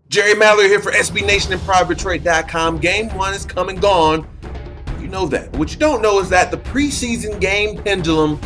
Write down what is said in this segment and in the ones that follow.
Jerry Mallory here for SB Nation and PrivateTrade.com. Game 1 is come and gone. You know that. What you don't know is that the preseason game pendulum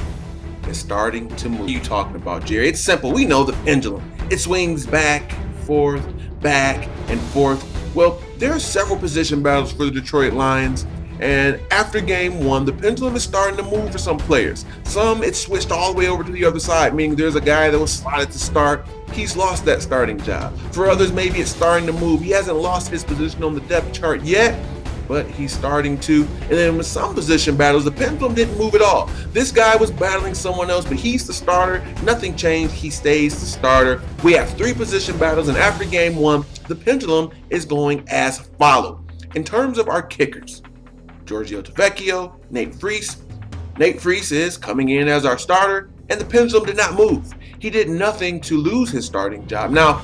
is starting to move. What are you talking about, Jerry? It's simple. We know the pendulum. It swings back and forth. Well, there are several position battles for the Detroit Lions. And after game 1, the pendulum is starting to move for some players. Some, it's switched all the way over to the other side, meaning there's a guy that was slotted to start. He's lost that starting job. For others, maybe it's starting to move. He hasn't lost his position on the depth chart yet, but he's starting to. And then with some position battles, the pendulum didn't move at all. This guy was battling someone else, but he's the starter. Nothing changed. He stays the starter. We have 3 position battles, and after game 1, the pendulum is going as follows. In terms of our kickers, Giorgio Tavecchio, Nate Freese. Nate Freese is coming in as our starter, and the pendulum did not move. He did nothing to lose his starting job. Now,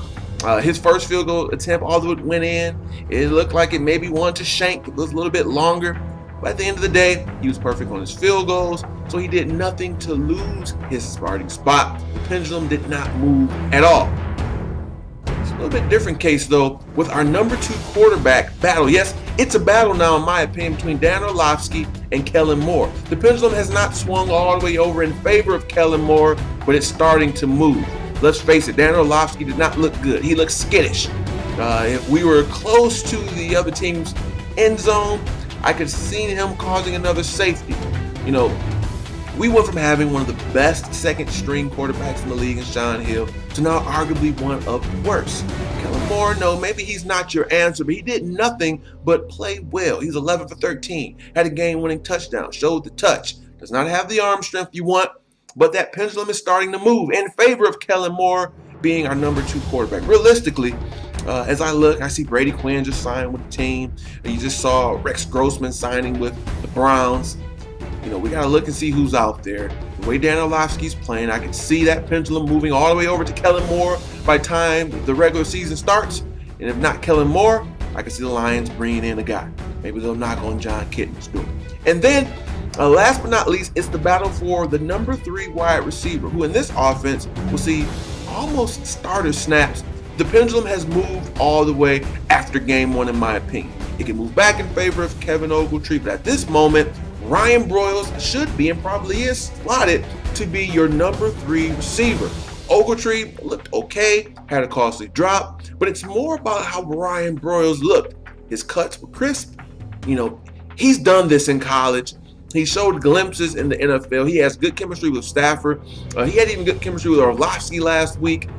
his first field goal attempt, although it went in, it looked like it maybe wanted to shank. It was a little bit longer, but at the end of the day, he was perfect on his field goals, so he did nothing to lose his starting spot. The pendulum did not move at all. It's a little bit different case, though, with our number 2 quarterback battle. Yes, it's a battle now, in my opinion, between Dan Orlovsky and Kellen Moore. The pendulum has not swung all the way over in favor of Kellen Moore, but it's starting to move. Let's face it, Dan Orlovsky did not look good. He looked skittish. If we were close to the other team's end zone, I could see him causing another safety. You know, we went from having one of the best second-string quarterbacks in the league in Sean Hill to now arguably one of the worst. Kellen Moore, no, maybe he's not your answer, but he did nothing but play well. He's 11 for 13, had a game-winning touchdown, showed the touch. Does not have the arm strength you want, but that pendulum is starting to move in favor of Kellen Moore being our number 2 quarterback. Realistically, as I look, I see Brady Quinn just signed with the team. You just saw Rex Grossman signing with the Browns. You know, we got to look and see who's out there. The way Dan Orlovsky's playing, I can see that pendulum moving all the way over to Kellen Moore by the time the regular season starts. And if not Kellen Moore, I can see the Lions bringing in a guy. Maybe they'll knock on John Kitna's door. And then, last but not least, it's the battle for the number 3 wide receiver, who in this offense will see almost starter snaps. The pendulum has moved all the way after game 1, in my opinion. It can move back in favor of Kevin Ogletree, but at this moment, Ryan Broyles should be and probably is slotted to be your number 3 receiver. Ogletree looked okay, had a costly drop, but it's more about how Ryan Broyles looked. His cuts were crisp. You know, he's done this in college. He showed glimpses in the NFL. He has good chemistry with Stafford. He had even good chemistry with Orlovsky last week.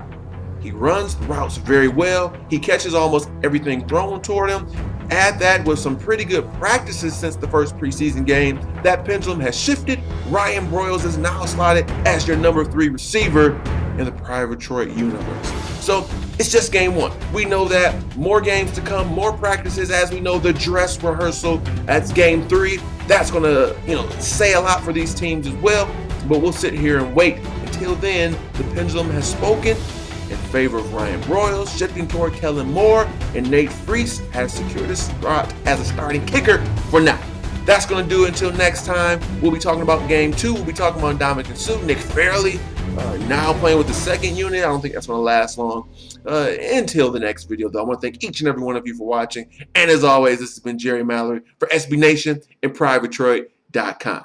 He runs the routes very well. He catches almost everything thrown toward him. Add that with some pretty good practices since the first preseason game. That pendulum has shifted. Ryan Broyles is now slotted as your number 3 receiver in the Private Detroit universe. So it's just game 1. We know that. More games to come, more practices. As we know, the dress rehearsal, that's game 3. That's going to, say a lot for these teams as well. But we'll sit here and wait. Until then, the pendulum has spoken in favor of Ryan Broyles, shifting toward Kellen Moore, and Nate Freese has secured his spot as a starting kicker for now. That's going to do it until next time. We'll be talking about game 2. We'll be talking about Dominican Sue, Nick Fairley, now playing with the second unit. I don't think that's going to last long. Until the next video, though, I want to thank each and every one of you for watching. And as always, this has been Jerry Mallory for SB Nation and PrivateTrade.com.